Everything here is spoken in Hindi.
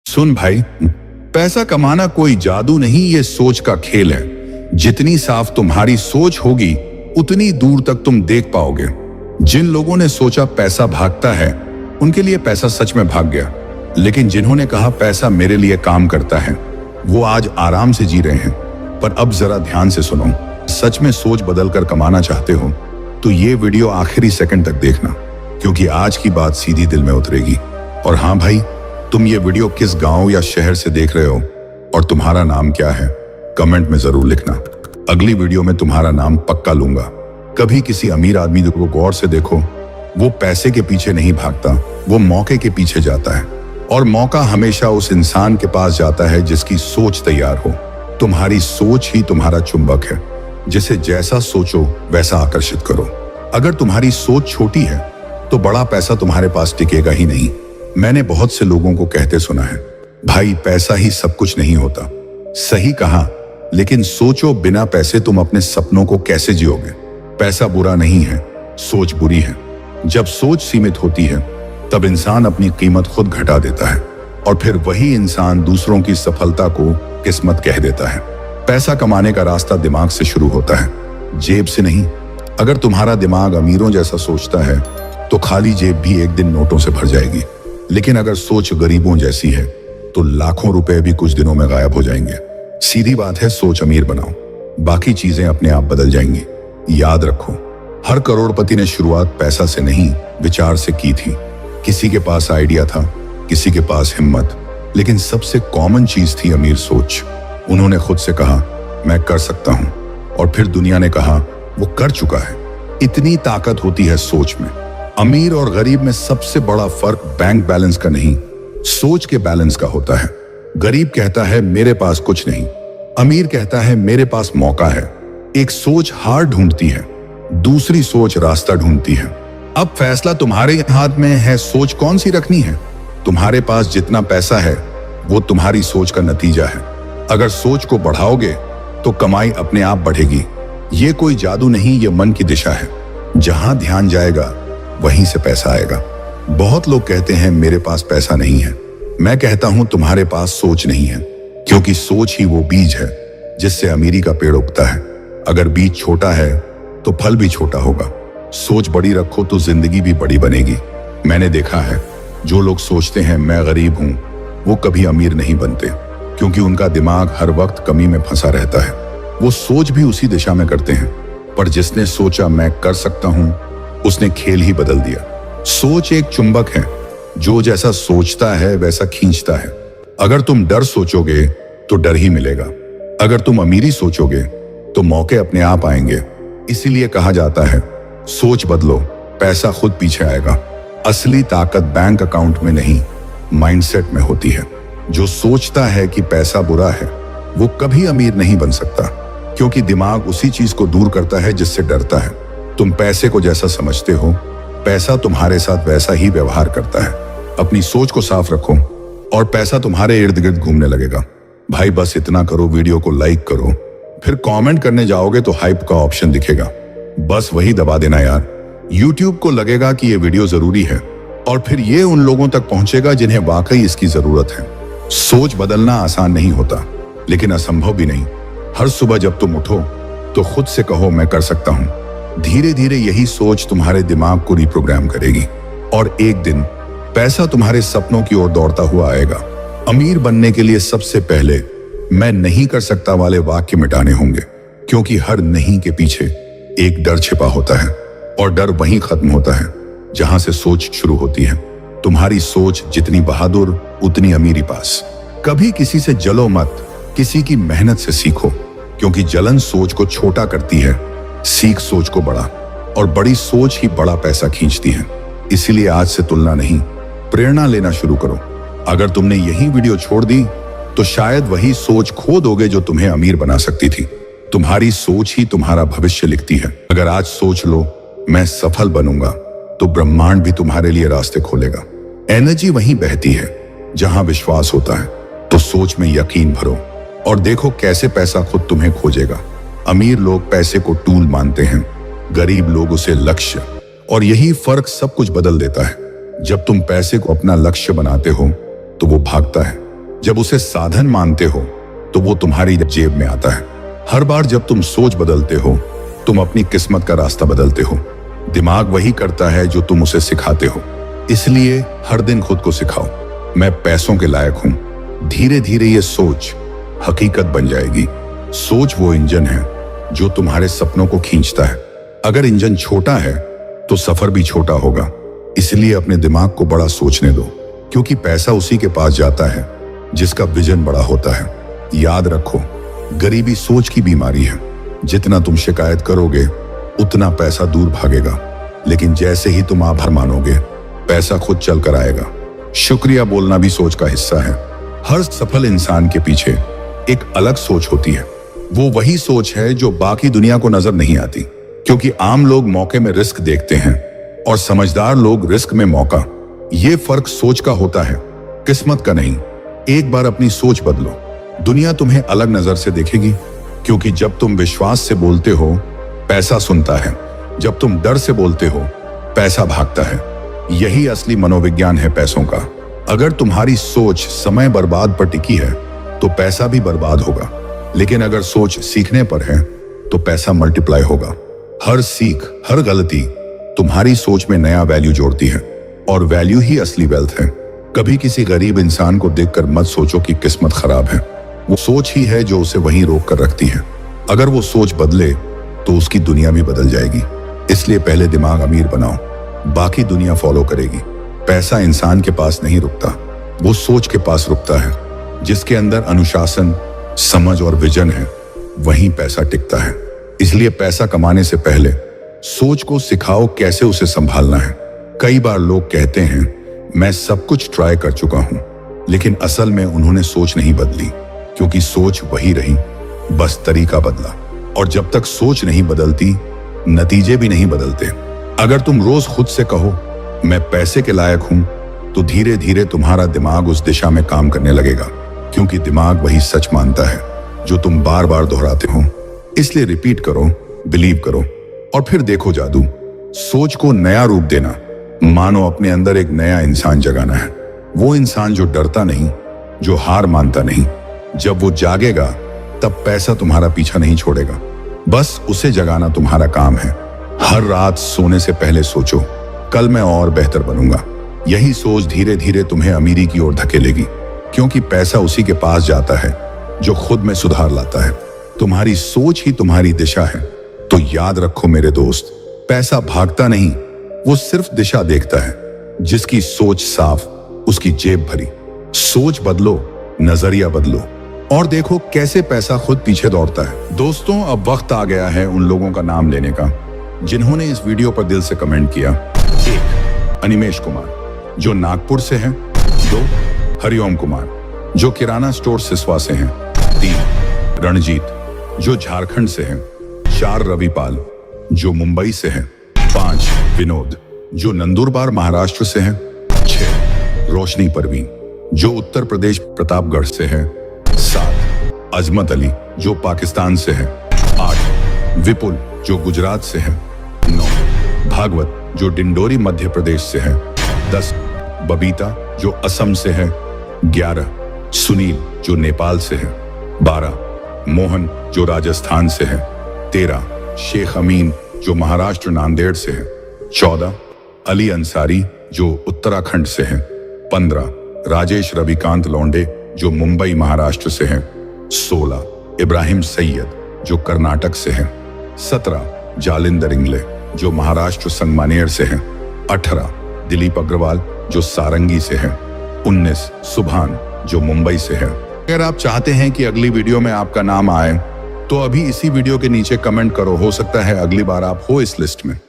सुन भाई, पैसा कमाना कोई जादू नहीं, ये सोच का खेल है। जितनी साफ तुम्हारी सोच होगी उतनी दूर तक तुम देख पाओगे। जिन लोगों ने सोचा पैसा भागता है, उनके लिए पैसा सच में भाग गया। लेकिन जिन्होंने कहा पैसा मेरे लिए काम करता है, वो आज आराम से जी रहे हैं। पर अब जरा ध्यान से सुनो, सच में सोच बदलकर कमाना चाहते हो तो ये वीडियो आखिरी सेकंड तक देखना, क्योंकि आज की बात सीधी दिल में उतरेगी। और हाँ भाई, तुम ये वीडियो किस गांव या शहर से देख रहे हो और तुम्हारा नाम क्या है, कमेंट में जरूर लिखना। अगली वीडियो में तुम्हारा नाम पक्का लूंगा। कभी किसी अमीर आदमी को गौर से देखो, वो पैसे के पीछे नहीं भागता, वो मौके के पीछे जाता है। और मौका हमेशा उस इंसान के पास जाता है जिसकी सोच तैयार हो। तुम्हारी सोच ही तुम्हारा चुंबक है, जिसे जैसा सोचो वैसा आकर्षित करो। अगर तुम्हारी सोच छोटी है तो बड़ा पैसा तुम्हारे पास टिकेगा ही नहीं। मैंने बहुत से लोगों को कहते सुना है, भाई पैसा ही सब कुछ नहीं होता। सही कहा, लेकिन सोचो बिना पैसे तुम अपने सपनों को कैसे जियोगे। पैसा बुरा नहीं है, सोच बुरी है। जब सोच सीमित होती है तब इंसान अपनी कीमत खुद घटा देता है, और फिर वही इंसान दूसरों की सफलता को किस्मत कह देता है। पैसा कमाने का रास्ता दिमाग से शुरू होता है, जेब से नहीं। अगर तुम्हारा दिमाग अमीरों जैसा सोचता है तो खाली जेब भी एक दिन नोटों से भर जाएगी। लेकिन अगर सोच गरीबों जैसी है तो लाखों रुपए भी कुछ दिनों में गायब हो जाएंगे। सीधी बात है, सोच अमीर बनाओ, बाकी चीजें अपने आप बदल जाएंगी। याद रखो, हर करोड़पति ने शुरुआत पैसा से नहीं, विचार से की थी। किसी के पास आइडिया था, किसी के पास हिम्मत, लेकिन सबसे कॉमन चीज थी अमीर सोच। उन्होंने खुद से कहा मैं कर सकता हूं, और फिर दुनिया ने कहा वो कर चुका है। इतनी ताकत होती है सोच में। अमीर और गरीब में सबसे बड़ा फर्क बैंक बैलेंस का नहीं, सोच के बैलेंस का होता है। गरीब कहता है मेरे पास कुछ नहीं, अमीर कहता है मेरे पास मौका है। एक सोच हार ढूंढती है, दूसरी सोच रास्ता ढूंढती है। अब फैसला तुम्हारे हाथ में है, सोच कौन सी रखनी है। तुम्हारे पास जितना पैसा है वो तुम्हारी सोच का नतीजा है। अगर सोच को बढ़ाओगे तो कमाई अपने आप बढ़ेगी। ये कोई जादू नहीं, ये मन की दिशा है। जहां ध्यान जाएगा वहीं से पैसा आएगा। बहुत लोग कहते हैं मेरे पास पैसा नहीं है। मैं कहता हूं तुम्हारे पास सोच नहीं है, क्योंकि सोच ही वो बीज है जिससे अमीरी का पेड़ उगता है। अगर बीज छोटा है तो फल भी छोटा होगा। सोच बड़ी रखो तो जिंदगी भी बड़ी बनेगी। मैंने देखा है, जो लोग सोचते हैं मैं गरीब हूं, वो कभी अमीर नहीं बनते, क्योंकि उनका दिमाग हर वक्त कमी में फंसा रहता है। वो सोच भी उसी दिशा में करते हैं, पर जिसने सोचा मैं कर सकता हूं, उसने खेल ही बदल दिया। सोच एक चुंबक है, जो जैसा सोचता है वैसा खींचता है। अगर तुम डर सोचोगे तो डर ही मिलेगा। अगर तुम अमीरी सोचोगे तो मौके अपने आप आएंगे। इसीलिए कहा जाता है सोच बदलो, पैसा खुद पीछे आएगा। असली ताकत बैंक अकाउंट में नहीं, माइंडसेट में होती है। जो सोचता है कि पैसा बुरा है, वो कभी अमीर नहीं बन सकता, क्योंकि दिमाग उसी चीज को दूर करता है जिससे डरता है। तुम पैसे को जैसा समझते हो, पैसा तुम्हारे साथ वैसा ही व्यवहार करता है। अपनी सोच को साफ रखो और पैसा तुम्हारे इर्द गिर्द घूमने लगेगा। भाई बस इतना करो, वीडियो को लाइक करो, फिर कमेंट करने जाओगे तो हाइप का ऑप्शन दिखेगा, बस वही दबा देना यार। यूट्यूब को लगेगा कि ये वीडियो जरूरी है, और फिर ये उन लोगों तक पहुंचेगा जिन्हें वाकई इसकी जरूरत है। सोच बदलना आसान नहीं होता, लेकिन असंभव भी नहीं। हर सुबह जब तुम उठो तो खुद से कहो मैं कर सकता हूं। धीरे धीरे यही सोच तुम्हारे दिमाग को रिप्रोग्राम करेगी, और एक दिन पैसा तुम्हारे सपनों की ओर दौड़ता हुआ आएगा। अमीर बनने के लिए सबसे पहले मैं नहीं कर सकता वाले वाक्य मिटाने होंगे, क्योंकि हर नहीं के पीछे एक डर छिपा होता है, और डर वहीं खत्म होता है जहां से सोच शुरू होती है। तुम्हारी सोच जितनी बहादुर, उतनी अमीरी पास। कभी किसी से जलो मत, किसी की मेहनत से सीखो, क्योंकि जलन सोच को छोटा करती है, सीख सोच को बड़ा, और बड़ी सोच ही बड़ा पैसा खींचती है। इसीलिए आज से तुलना नहीं, प्रेरणा लेना शुरू करो। अगर तुमने यही वीडियो छोड़ दी तो शायद वही सोच खो दोगे जो तुम्हें अमीर बना सकती थी। तुम्हारी सोच ही तुम्हारा भविष्य लिखती है। अगर आज सोच लो मैं सफल बनूंगा, तो ब्रह्मांड भी तुम्हारे लिए रास्ते खोलेगा। एनर्जी वहीं बहती है जहां विश्वास होता है। तो सोच में यकीन भरो और देखो कैसे पैसा खुद तुम्हें खोजेगा। अमीर लोग पैसे को टूल मानते हैं, गरीब लोग उसे लक्ष्य, और यही फर्क सब कुछ बदल देता है। जब तुम पैसे को अपना लक्ष्य बनाते हो तो वो भागता है, जब उसे साधन मानते हो तो वो तुम्हारी जेब में आता है। हर बार जब तुम सोच बदलते हो तुम अपनी किस्मत का रास्ता बदलते हो। दिमाग वही करता है जो तुम उसे सिखाते हो। इसलिए हर दिन खुद को सिखाओ, मैं पैसों के लायक हूं। धीरे धीरे ये सोच हकीकत बन जाएगी। सोच वो इंजन है जो तुम्हारे सपनों को खींचता है। अगर इंजन छोटा है तो सफर भी छोटा होगा। इसलिए अपने दिमाग को बड़ा सोचने दो, क्योंकि पैसा उसी के पास जाता है जिसका विजन बड़ा होता है। याद रखो, गरीबी सोच की बीमारी है। जितना तुम शिकायत करोगे उतना पैसा दूर भागेगा, लेकिन जैसे ही तुम आभार मानोगे पैसा खुद चल कर आएगा। शुक्रिया बोलना भी सोच का हिस्सा है। हर सफल इंसान के पीछे एक अलग सोच होती है। वो वही सोच है जो बाकी दुनिया को नजर नहीं आती, क्योंकि आम लोग मौके में रिस्क देखते हैं और समझदार लोग रिस्क में मौका। ये फर्क सोच का होता है, किस्मत का नहीं। एक बार अपनी सोच बदलो, दुनिया तुम्हें अलग नजर से देखेगी। क्योंकि जब तुम विश्वास से बोलते हो पैसा सुनता है, जब तुम डर से बोलते हो पैसा भागता है। यही असली मनोविज्ञान है पैसों का। अगर तुम्हारी सोच समय बर्बाद पर टिकी है तो पैसा भी बर्बाद होगा, लेकिन अगर सोच सीखने पर है तो पैसा मल्टीप्लाई होगा। हर सीख, हर गलती तुम्हारी सोच में नया वैल्यू जोड़ती है, और वैल्यू ही असली वेल्थ है। कभी किसी गरीब इंसान को देखकर मत सोचो कि किस्मत खराब है। वो सोच ही है जो उसे वहीं रोक कर रखती है। अगर वो सोच बदले तो उसकी दुनिया भी बदल जाएगी। इसलिए पहले दिमाग अमीर बनाओ, बाकी दुनिया फॉलो करेगी। पैसा इंसान के पास नहीं रुकता, वो सोच के पास रुकता है। जिसके अंदर अनुशासन, समझ और विजन है, वहीं पैसा टिकता है। इसलिए पैसा कमाने से पहले सोच को सिखाओ कैसे उसे संभालना है। कई बार लोग कहते हैं मैं सब कुछ ट्राई कर चुका हूं, लेकिन असल में उन्होंने सोच नहीं बदली, क्योंकि सोच वही रही, बस तरीका बदला। और जब तक सोच नहीं बदलती नतीजे भी नहीं बदलते। अगर तुम रोज खुद से कहो मैं पैसे के लायक हूं, तो धीरे धीरे तुम्हारा दिमाग उस दिशा में काम करने लगेगा, क्योंकि दिमाग वही सच मानता है जो तुम बार बार दोहराते हो। इसलिए रिपीट करो, बिलीव करो, और फिर देखो जादू। सोच को नया रूप देना, मानो अपने अंदर एक नया इंसान जगाना है। वो इंसान जो डरता नहीं, जो हार मानता नहीं। जब वो जागेगा तब पैसा तुम्हारा पीछा नहीं छोड़ेगा, बस उसे जगाना तुम्हारा काम है। हर रात सोने से पहले सोचो कल मैं और बेहतर बनूंगा। यही सोच धीरे धीरे तुम्हें अमीरी की ओर धकेलेगी, क्योंकि पैसा उसी के पास जाता है जो खुद में सुधार लाता है। तुम्हारी सोच ही तुम्हारी दिशा है। तो याद रखो मेरे दोस्त, पैसा भागता नहीं, वो सिर्फ दिशा देखता है। जिसकी सोच साफ, उसकी जेब भरी। सोच बदलो, नजरिया बदलो, और देखो कैसे पैसा खुद पीछे दौड़ता है। दोस्तों, अब वक्त आ गया है उन लोगों का नाम लेने का जिन्होंने इस वीडियो पर दिल से कमेंट किया। 1. अनिमेश कुमार, जो नागपुर से हैं। 2. हरिओम कुमार, जो किराना स्टोर सिसवा से हैं। 3. रणजीत, जो झारखंड से हैं। 4. रविपाल, जो मुंबई से हैं। 5. विनोद, जो नंदुरबार महाराष्ट्र से हैं। 6. रोशनी परवीन, जो उत्तर प्रदेश प्रतापगढ़ से है। 7. अजमत अली, जो पाकिस्तान से है। 8. विपुल, जो गुजरात से है। 9. भागवत, जो डिंडोरी मध्य प्रदेश से है। 10. बबीता, जो असम से है। 11. सुनील, जो नेपाल से है। 12. मोहन, जो राजस्थान से है। 13. शेख अमीन, जो महाराष्ट्र नांदेड़ से है। 14. अली अंसारी, जो उत्तराखंड से है। 15. राजेश रविकांत लौंडे, जो मुंबई महाराष्ट्र से हैं। 16. इब्राहिम सैयद, जो कर्नाटक से हैं। 17. जालिंदर इंगले, जो महाराष्ट्र संगमानेर से हैं। 18. दिलीप अग्रवाल, जो सारंगी से हैं। 19. सुभान, जो मुंबई से है। अगर आप चाहते हैं कि अगली वीडियो में आपका नाम आए तो अभी इसी वीडियो के नीचे कमेंट करो। हो सकता है अगली बार आप हो इस लिस्ट में।